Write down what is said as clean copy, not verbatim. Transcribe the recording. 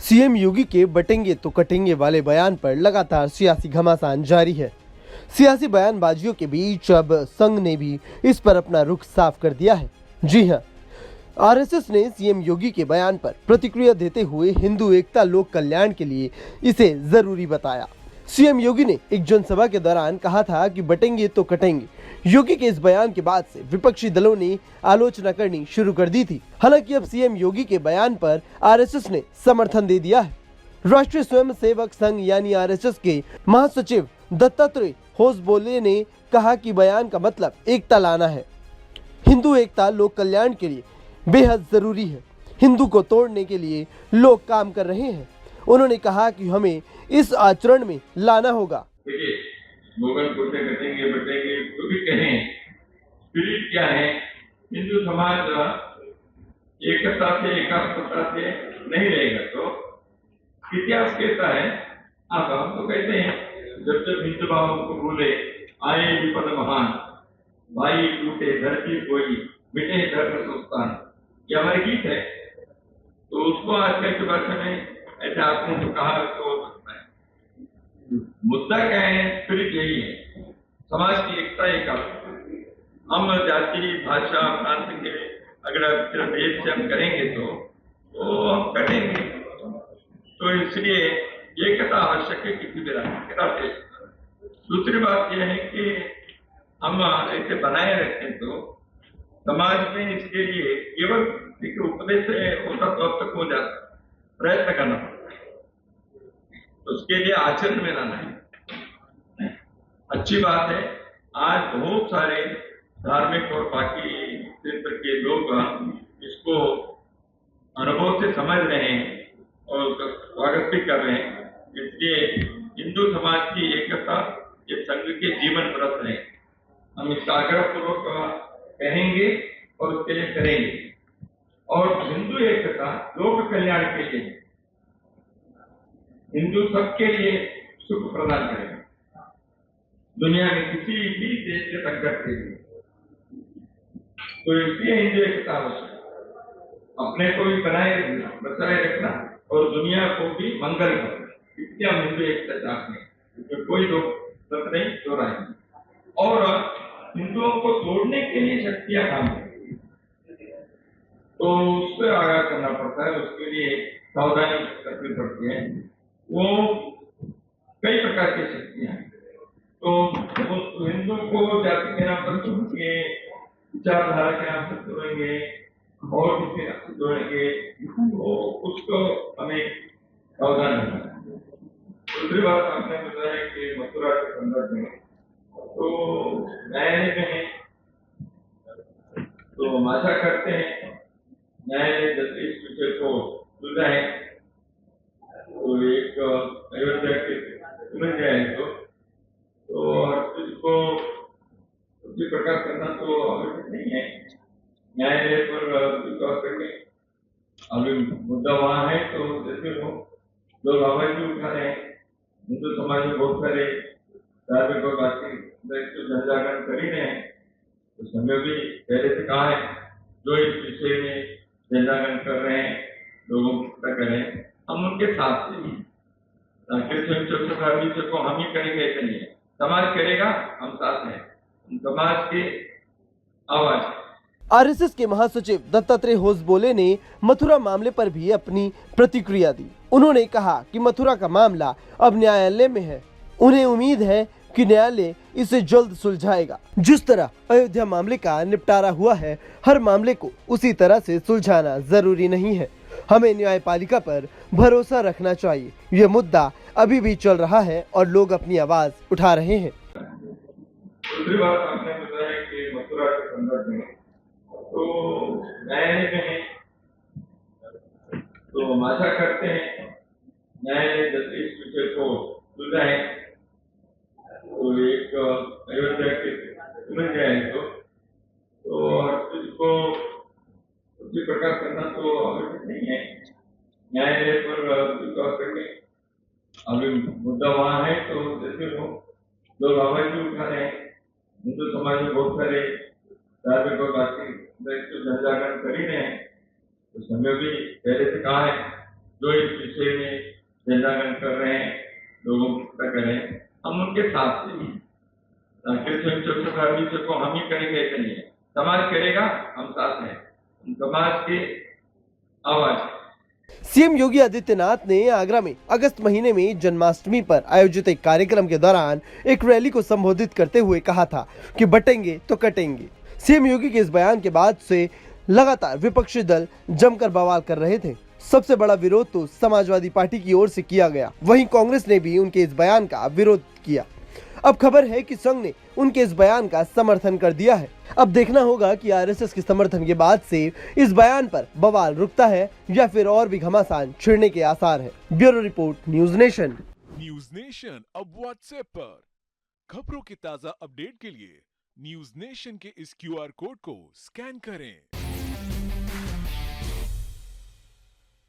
CM योगी के बटेंगे तो कटेंगे वाले बयान पर लगातार सियासी घमासान जारी है। सियासी बयानबाजियों के बीच अब संघ ने भी इस पर अपना रुख साफ कर दिया है। जी हां, आरएसएस ने सीएम योगी के बयान पर प्रतिक्रिया देते हुए हिंदू एकता लोक कल्याण के लिए इसे जरूरी बताया। सीएम योगी ने एक जनसभा के दौरान कहा था कि बटेंगे तो कटेंगे। योगी के इस बयान के बाद से विपक्षी दलों ने आलोचना करनी शुरू कर दी थी। हालांकि अब सीएम योगी के बयान पर आरएसएस ने समर्थन दे दिया है। राष्ट्रीय स्वयंसेवक संघ यानी आरएसएस के महासचिव दत्तात्रेय होसबोले ने कहा कि बयान का मतलब एकता लाना है। हिंदू एकता लोक कल्याण के लिए बेहद जरूरी है। हिंदू को तोड़ने के लिए लोग काम कर रहे हैं। उन्होंने कहा कि हमें इस आचरण में लाना होगा। देखिए, स्लोगन कुर्ते कटेंगे बटेंगे जो भी कहें, स्पिरिट क्या है? हिंदू समाज एकता से एकात्मता से नहीं रहेगा। तो इतिहास कहता है, आप हम तो कहते हैं, जब जब हिंदू भावों को भूले आए विपद महान, भाई टूटे धरती कोई मिटे धर्म संस्थान, ये हमारे गीत है। तो उसको आजकल की भाषा में ऐसा आपने जो कहा तो हो सकता है। मुद्दा क्या है? स्पिरिट यही है, समाज की एकता एकात्मता। हम जाति भाषा प्रांत के अगर भेद से हम करेंगे तो हम कटेंगे। तो इसलिए एकता आवश्यक है किसी भी राष्ट्र से। दूसरी बात यह है कि हम ऐसे बनाए रखें तो समाज में इसके लिए केवल उपदेश से होता तो अब तक हो जाता, प्रयत्न करना पड़ता है। तो उसके लिए आचरण में लाना है। अच्छी बात है, आज बहुत सारे धार्मिक और बाकी क्षेत्र के लोग इसको अनुभव से समझ रहे हैं और स्वागत भी कर रहे हैं। इसलिए हिंदू समाज की एकता ये संघ के जीवन व्रत है। हम इसका आग्रहपूर्वक कहेंगे और उसके लिए करेंगे। और हिंदू एकता लोक कल्याण के लिए, हिंदू सबके लिए सुख प्रदान करेगा, दुनिया में किसी भी देश के संकट के लिए। तो इसलिए हिंदू एकता आवश्यक, अपने को भी बचाए रखना और दुनिया को भी मंगल करना, इसलिए हम हिंदू एकता चाहते हैं। इसमें कोई रोक नहीं हो रहा है। और हिंदुओं को तोड़ने के लिए शक्तियां काम करती है, तो उस पर आगाह करना पड़ता है। उसके लिए सावधानी रखनी पड़ती है। वो कई प्रकार की शक्तियां हैं। तो हिंदू को जाति के नाम पर तोड़ेंगे, विचारधारा के नाम पर तोड़ेंगे और किसी नाम से तोड़ेंगे, तो उसको हमें सावधान रहना है। दूसरी बात आपने बताया कि मथुरा के संदर्भ में तो न्यायालय में है, तो हम आशा करते हैं न्यायालय जब इस विषय को सुलझाए तो एक अयोध्या के सुलझ जाए तो हर चीज को उसी प्रकार करना तो आवश्यक नहीं है। न्यायालय पर विश्वास करके अभी मुद्दा वहां है तो जैसे वो लोग आवाज भी उठा रहे हैं। हिंदू समाज में बहुत सारे धार्मिक और बाकी जनजागरण कर ही रहे हैं। तो समय भी पहले से कहा है, जो इस विषय में जनजागरण कर रहे हैं, लोगों को पता करें, हम उनके साथ से हैं। को हम ही करेंगे ऐसा नहीं है, समाज करेगा, हम साथ हैं, समाज के आवाज। आरएसएस के महासचिव दत्तात्रेय होसबोले ने मथुरा मामले पर भी अपनी प्रतिक्रिया दी। उन्होंने कहा कि मथुरा का मामला अब न्यायालय में है। उन्हें उम्मीद है कि न्यायालय इसे जल्द सुलझाएगा। जिस तरह अयोध्या मामले का निपटारा हुआ है, हर मामले को उसी तरह से सुलझाना जरूरी नहीं है। हमें न्यायपालिका पर भरोसा रखना चाहिए। यह मुद्दा अभी भी चल रहा है और लोग अपनी आवाज उठा रहे हैं। दूसरी बात आपने बताया कि मथुरा के संदर्भ में तो न्यायालय में है, तो हम आशा करते हैं न्यायालय जब इस विषय को सुलझाए तो एक अयोध्या के सुलझ जाए तो हर चीज को उसी प्रकार करना तो आवश्यक नहीं है। न्यायालय पर विश्वास करके अभी मुद्दा वहां है तो जैसे वो लोग आवाज भी उठा रहे हैं। हिंदू समाज में बहुत सारे धार्मिक और बाकी जनजागरण कर ही रहे हैं। तो समय भी पहले से कहा है, जो इस विषय में झंडागन कर रहे हैं, लोगों को पता करें, हम उनके साथ से हैं। कृष्ण चौथा को हम ही करेंगे ऐसा नहीं है, समाज करेगा, हम साथ हैं, समाज की आवाज। सीएम योगी आदित्यनाथ ने आगरा में अगस्त महीने में जन्माष्टमी पर आयोजित एक कार्यक्रम के दौरान एक रैली को संबोधित करते हुए कहा था कि बटेंगे तो कटेंगे। सीएम योगी के इस बयान के बाद से लगातार विपक्षी दल जमकर बवाल कर रहे थे। सबसे बड़ा विरोध तो समाजवादी पार्टी की ओर से किया गया, वहीं कांग्रेस ने भी उनके इस बयान का विरोध किया। अब खबर है कि संघ ने उनके इस बयान का समर्थन कर दिया है। अब देखना होगा कि आरएसएस के समर्थन के बाद से इस बयान पर बवाल रुकता है या फिर और भी घमासान छिड़ने के आसार है। Bureau report, news nation. News nation अब व्हाट्सएप पर खबरों के ताजा अपडेट के लिए न्यूज नेशन के इस क्यूआर कोड को स्कैन करें।